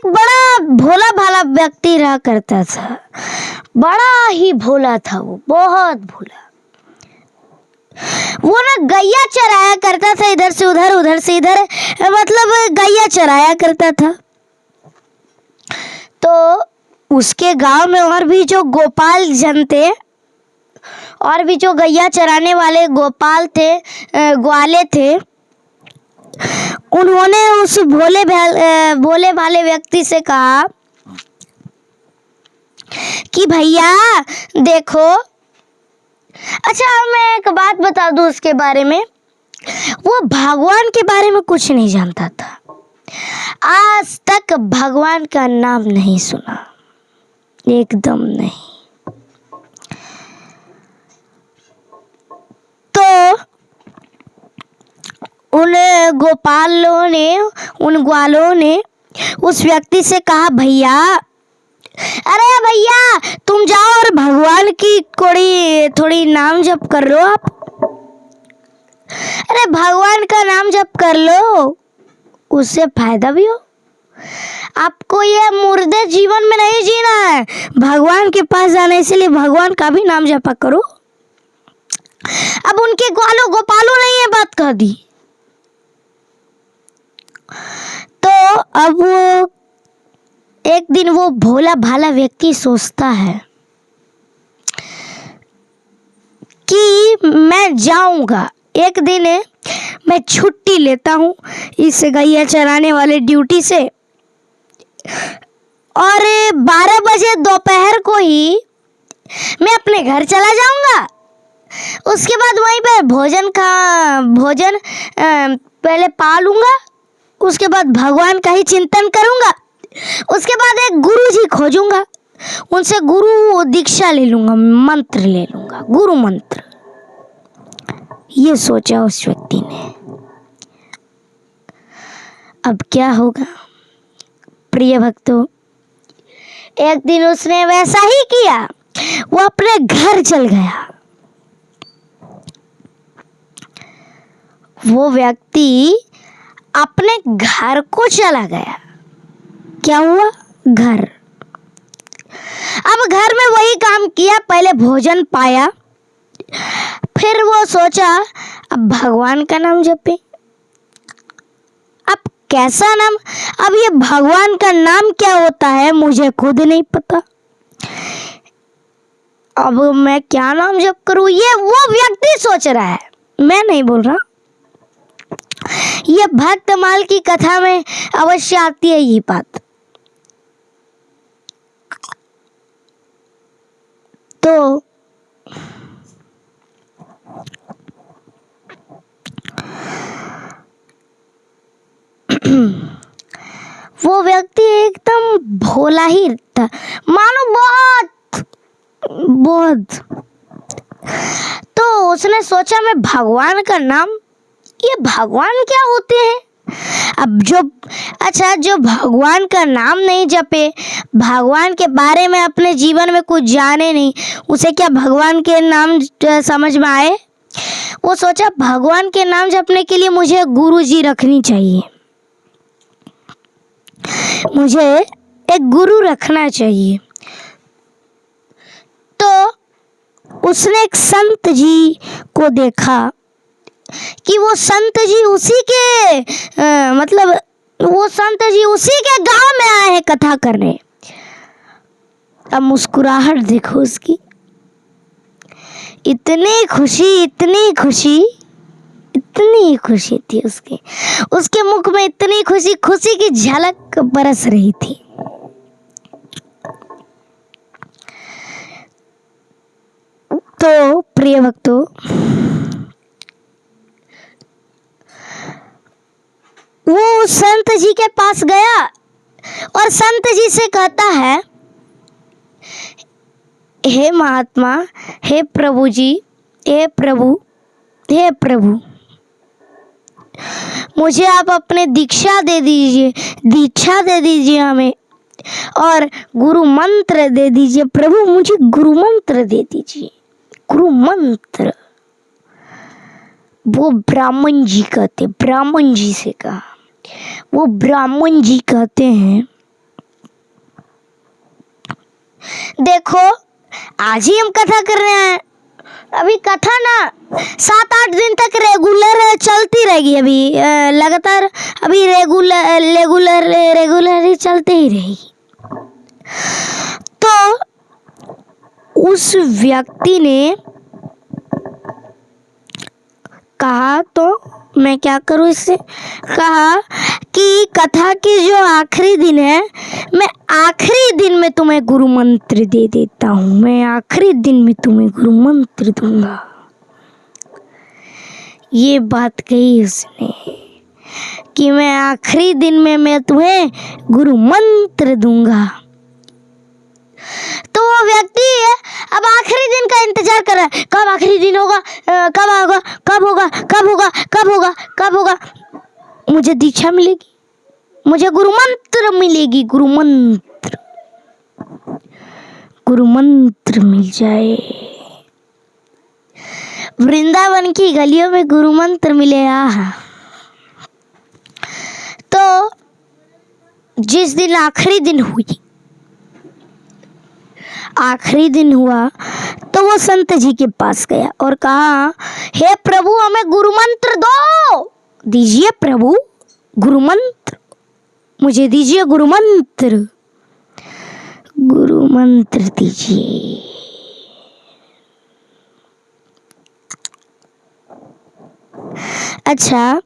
एक बड़ा भोला भाला व्यक्ति रहा करता था। बड़ा ही भोला था वो, बहुत भोला। वो ना गैया चराया करता था, इधर से उधर उधर से इधर, मतलब गैया चराया करता था। तो उसके गांव में और भी जो गोपाल जन थे, और भी जो गैया चराने वाले गोपाल थे, ग्वाले थे, उन्होंने उस भोले भाले व्यक्ति से कहा कि भैया देखो, अच्छा मैं एक बात बता दूं उसके बारे में, वो भगवान के बारे में कुछ नहीं जानता था, आज तक भगवान का नाम नहीं सुना, एकदम नहीं। तो उन गोपालों ने, उन ग्वालों ने उस व्यक्ति से कहा, भैया, अरे भैया तुम जाओ और भगवान की थोड़ी नाम जप कर लो आप। अरे भगवान का नाम जप कर लो, उससे फायदा भी हो। आपको ये मुर्दे जीवन में नहीं जीना है, भगवान के पास जाना है, इसलिए भगवान का भी नाम जपा करो। अब उनके ग्वालों गोपालों ने ये बात कह दी। तो अब वो एक दिन वो भोला भाला व्यक्ति सोचता है कि मैं जाऊंगा, एक दिन मैं छुट्टी लेता हूँ इस गैया चराने वाले ड्यूटी से, और 12 बजे दोपहर को ही मैं अपने घर चला जाऊंगा। उसके बाद वहीं पे भोजन पहले पा लूंगा, उसके बाद भगवान का ही चिंतन करूंगा, उसके बाद एक गुरु जी खोजूंगा, उनसे गुरु दीक्षा ले लूंगा, मंत्र ले लूंगा, गुरु मंत्र। ये सोचा उस व्यक्ति ने। अब क्या होगा प्रिय भक्तों, एक दिन उसने वैसा ही किया, वो अपने घर चल गया। वो व्यक्ति अपने घर को चला गया। क्या हुआ? घर। अब घर में वही काम किया, पहले भोजन पाया, फिर वो सोचा अब भगवान का नाम जपे। अब कैसा नाम? अब ये भगवान का नाम क्या होता है मुझे खुद नहीं पता, अब मैं क्या नाम जप करूं? ये वो व्यक्ति सोच रहा है, मैं नहीं बोल रहा। ये भक्तमाल की कथा में अवश्य आती है ये बात। तो वो व्यक्ति एकदम भोला ही था, मानो बहुत। तो उसने सोचा मैं भगवान का नाम, ये भगवान क्या होते हैं? अब जो भगवान का नाम नहीं जपे, भगवान के बारे में अपने जीवन में कुछ जाने नहीं, उसे क्या भगवान के नाम समझ में आए? वो सोचा भगवान के नाम जपने के लिए मुझे गुरु जी रखनी चाहिए, मुझे एक गुरु रखना चाहिए। तो उसने एक संत जी को देखा कि वो संत जी उसी के गांव में आए हैं कथा करने। अब मुस्कुराहट देखो उसकी, इतनी खुशी थी उसके मुख में, इतनी खुशी की झलक बरस रही थी। तो प्रिय भक्तों, वो संत जी के पास गया और संत जी से कहता है, हे महात्मा, हे प्रभु जी, हे प्रभु, मुझे आप अपने दीक्षा दे दीजिए हमें, और गुरु मंत्र दे दीजिए। प्रभु मुझे गुरु मंत्र दे दीजिए। गुरु मंत्र वो ब्राह्मण जी से कहा। वो ब्राह्मण जी कहते हैं देखो आज ही हम कथा कर रहे हैं, अभी कथा ना 7-8 दिन तक रेगुलर चलती रहेगी। अभी लगातार अभी रेगुलर ही चलते ही रहेगी। तो उस व्यक्ति ने कहा तो मैं क्या करूं इससे, कहा कि कथा के जो आखिरी दिन है, मैं आखिरी दिन में तुम्हें गुरु मंत्र दे देता हूँ, मैं आखिरी दिन में तुम्हें गुरु मंत्र दूंगा। ये बात कही उसने कि मैं आखिरी दिन में मैं तुम्हें गुरु मंत्र दूंगा। तो वो व्यक्ति अब आखिरी दिन का इंतजार कर रहा है, कब आखिरी दिन होगा, कब होगा, कब होगा, कब होगा, कब होगा, कब होगा, मुझे दीक्षा मिलेगी, मुझे गुरु मंत्र मिलेगी, गुरु मंत्र मिल जाए। वृंदावन की गलियों में गुरु मंत्र मिले। तो जिस दिन आखिरी दिन हुआ तो वो संत जी के पास गया और कहा, हे प्रभु हमें गुरु मंत्र दीजिए, प्रभु गुरु मंत्र मुझे दीजिए, गुरु मंत्र दीजिए। अच्छा,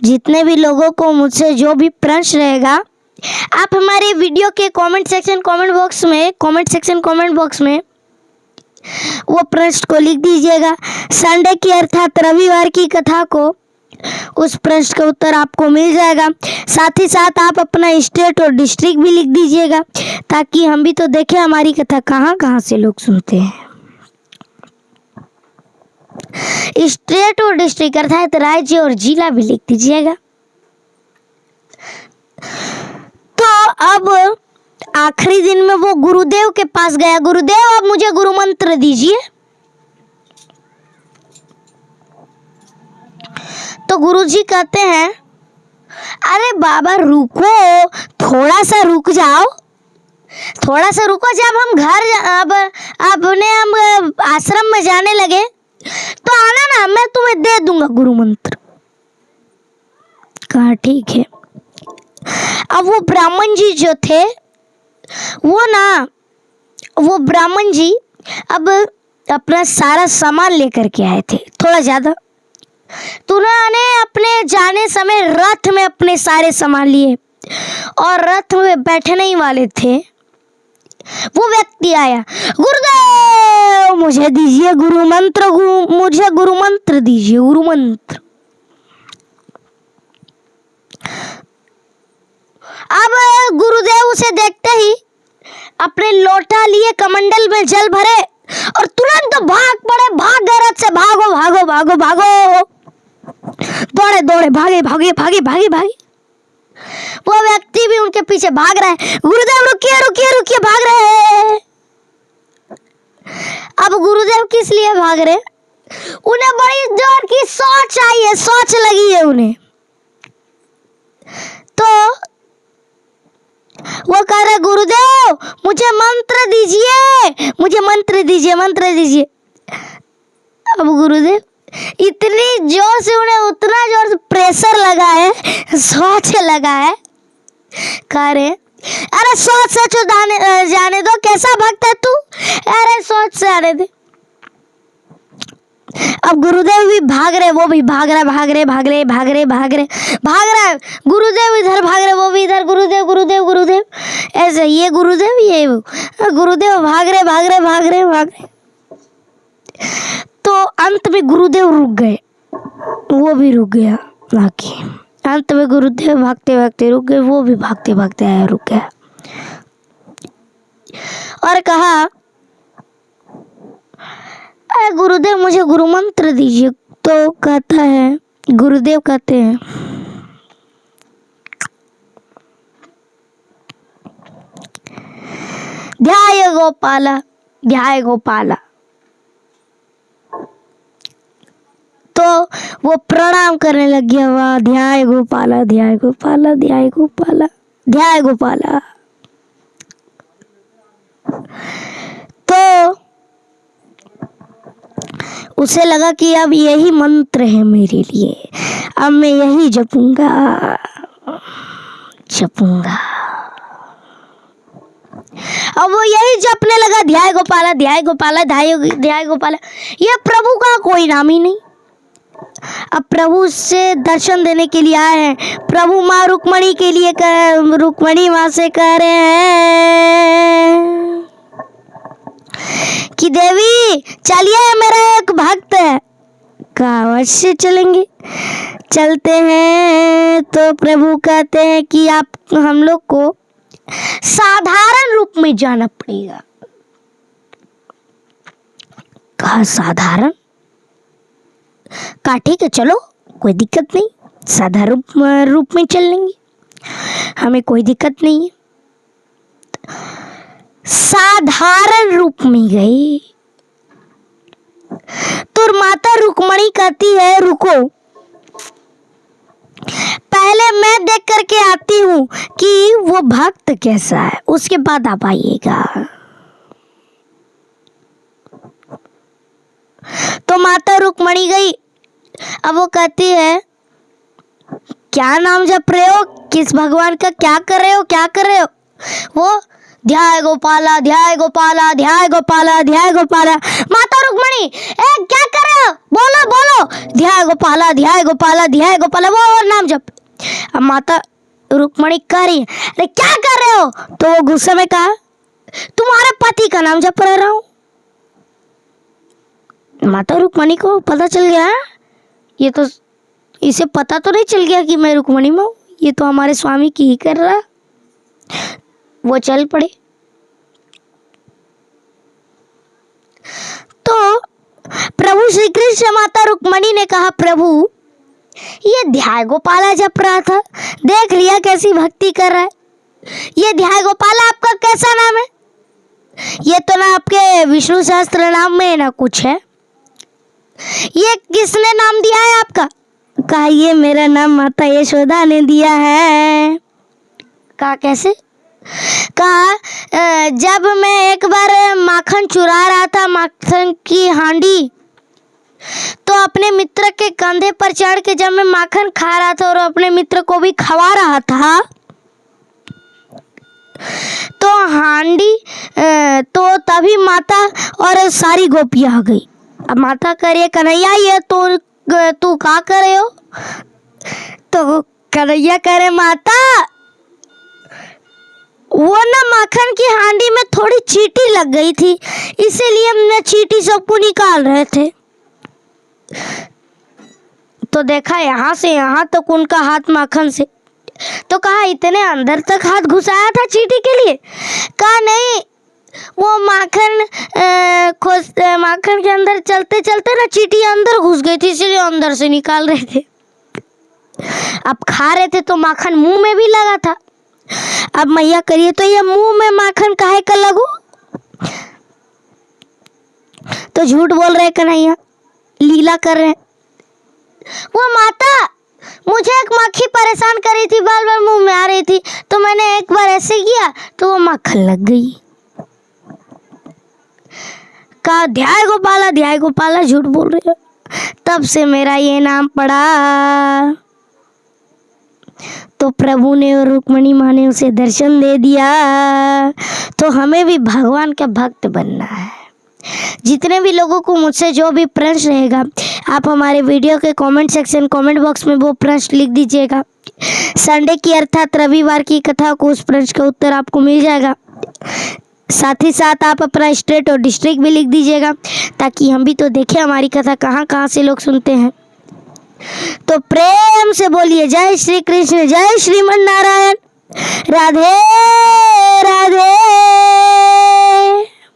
जितने भी लोगों को मुझसे जो भी प्रश्न रहेगा, आप हमारे वीडियो के कमेंट सेक्शन बॉक्स में वो प्रश्न को लिख दीजिएगा। संडे की अर्थात रविवार की कथा को उस प्रश्न का उत्तर आपको मिल जाएगा। साथ ही साथ आप अपना स्टेट और डिस्ट्रिक्ट भी लिख दीजिएगा, ताकि हम भी तो देखें हमारी कथा कहाँ से लोग सुनते हैं। स्टेट और डिस्ट्रिक्ट अर्थात राज्य और जिला भी लिख दीजिएगा। तो अब आखिरी दिन में वो गुरुदेव के पास गया, गुरुदेव अब मुझे गुरु मंत्र दीजिए। तो गुरुजी कहते हैं, अरे बाबा रुको, थोड़ा सा रुक जाओ, जब हम हम आश्रम में जाने लगे तो आना ना, मैं तुम्हें दे दूंगा गुरु मंत्र। कहा ठीक है। अब वो ब्राह्मण जी जो थे, वो ब्राह्मण जी अब अपना सारा सामान लेकर के आए थे, थोड़ा ज्यादा। तो उन्होंने अपने जाने समय रथ में अपने सारे सामान लिए और रथ में बैठने ही वाले थे। वो व्यक्ति आया, गुरुदेव मुझे दीजिए गुरु मंत्र, मुझे गुरु मंत्र दीजिए, गुरु मंत्र। अब गुरुदेव उसे देखते ही अपने लोटा लिए, कमंडल में जल भरे और तुरंत भाग पड़े, भाग गए रथ से, भागो भागो भागो भागो, दौड़े दौड़े भागे भागे भागे भागे भागे। वो व्यक्ति भी उनके पीछे भाग रहा है, गुरुदेव रुकिए रुकिए रुकिए, भाग रहे हैं। अब गुरुदेव किस लिए भाग रहे? उन्हें बड़ी जोर की सोच आई है, सोच लगी है उन्हें। तो वो कह रहे, गुरुदेव मुझे मंत्र दीजिए, मुझे मंत्र दीजिए, मंत्र दीजिए। अब गुरुदेव इतनी जोर से, उन्हें उतना जोर से प्रेशर लगा है, सोच लगा है। कह रहे, अरे सोच से जाने दो, कैसा भक्त है तू, अरे सोच से आने दे। अब गुरुदेव भी भाग रहे, वो भी भाग रहा, भाग रहा। गुरुदेव इधर भाग रहे, वो भी इधर, गुरुदेव गुरुदेव गुरुदेव, ऐसे ये गुरुदेव ये गुरुदेव भाग रहे। तो अंत में गुरुदेव रुक गए, वो भी रुक गया आके। अंत में गुरुदेव भागते भागते रुक गए, वो भी भागते भागते आया, रुक गया और कहा, गुरुदेव मुझे गुरु मंत्र दीजिए। तो कहता है, गुरुदेव कहते हैं, ध्याय गोपाला, ध्याय गोपाला। तो वो प्रणाम करने लग गया, वाह, ध्याय गोपाला, ध्याय गोपाला, ध्याय गोपाला, ध्याय गोपाला। तो उसे लगा कि अब यही मंत्र है मेरे लिए, अब मैं यही जपूंगा। अब वो यही जपने लगा, ध्याय गोपाला ध्याय गोपाला ध्याय गोपाला। ये प्रभु का कोई नाम ही नहीं। अब प्रभु से दर्शन देने के लिए आए हैं। प्रभु माँ रुक्मणी के लिए रुक्मणी माँ से कह रहे हैं कि देवी चलिए, मेरा एक भक्त है। कहा अवश्य चलेंगे, चलते हैं। तो प्रभु कहते हैं कि आप हम लोग को साधारण रूप में जाना पड़ेगा। कहा साधारण? कहा ठीक है, चलो कोई दिक्कत नहीं, साधारण रूप में चल लेंगे, हमें कोई दिक्कत नहीं है। साधारण रूप में गए तो माता रुक्मणी कहती है रुको, पहले मैं देख करके आती हूँ कि वो भक्त कैसा है, उसके बाद आप आइएगा। तो माता रुक्मणी गई। अब वो कहती है क्या नाम जप रहे हो, किस भगवान का क्या कर रहे हो, क्या कर रहे हो? वो ध्याय गोपाला ध्याय गोपाला ध्याय गोपाला ध्याय गोपाला। माता रुक्मणी क्या कर रहे हो, बोलो बोलो, ध्याय गोपाला ध्याय गोपाला ध्याय गोपाला, वो और नाम जप। अब माता रुक्मणी कह रही है अरे क्या कर रहे हो? तो वो गुस्से में कहा तुम्हारे पति का नाम जप रहा हूं। माता रुक्मणी को पता चल गया, ये तो इसे पता तो नहीं चल गया कि मैं रुक्मणी में हूं, ये तो हमारे स्वामी की ही कर रहा। वो चल पड़े। तो प्रभु श्री कृष्ण माता रुक्मणी ने कहा प्रभु ये ध्याय गोपाला जप रहा था, देख लिया कैसी भक्ति कर रहा है। ये ध्याय गोपाला आपका कैसा नाम है? ये तो ना आपके विष्णु सहस्त्र नाम में ना कुछ है। ये किसने नाम दिया है आपका? कहा ये मेरा नाम माता यशोदा ने दिया है। कहा कैसे? कहा जब मैं एक बार माखन चुरा रहा था, माखन की हांडी, तो अपने मित्र के कंधे पर चढ़ के जब मैं माखन खा रहा था और अपने मित्र को भी खवा रहा था, तो हांडी तो तभी माता और सारी गोपियां आ गई। अब माता कह रही है कन्हैया ये तो तू क्या कर रहे हो? तो कन्हैया कह रहे माता वो ना माखन की हांडी में थोड़ी चींटी लग गई थी, इसीलिए हमने चींटी सबको निकाल रहे थे। तो देखा यहाँ से यहाँ तक उनका हाथ माखन से, तो कहा इतने अंदर तक हाथ घुसाया था चींटी के लिए? कहा नहीं, वो माखन के अंदर चलते चलते ना चींटी अंदर घुस गई थी, इसलिए अंदर से निकाल रहे थे। अब खा रहे थे तो माखन मुंह में भी लगा था। अब मैया करिए तो ये मुंह में माखन काहे का लगू? तो झूठ बोल रहे कन्हैया, लीला कर रहे। वो माता मुझे एक मक्खी परेशान कर रही थी, बार बार मुंह में आ रही थी, तो मैंने एक बार ऐसे किया तो वो माखन लग गई। कहा ध्याय गोपाला झूठ बोल रहे हो। तब से मेरा ये नाम पड़ा। तो प्रभु ने और रुक्मणी माँ ने उसे दर्शन दे दिया। तो हमें भी भगवान का भक्त बनना है। जितने भी लोगों को मुझसे जो भी प्रश्न रहेगा, आप हमारे वीडियो के कमेंट सेक्शन कमेंट बॉक्स में वो प्रश्न लिख दीजिएगा। संडे की अर्थात रविवार की कथा को उस प्रश्न का उत्तर आपको मिल जाएगा। साथ ही साथ आप अपना स्टेट और डिस्ट्रिक्ट भी लिख दीजिएगा, ताकि हम भी तो देखें हमारी कथा कहाँ कहाँ से लोग सुनते हैं। तो प्रेम से बोलिए जय श्री कृष्ण, जय श्रीमन नारायण, राधे राधे।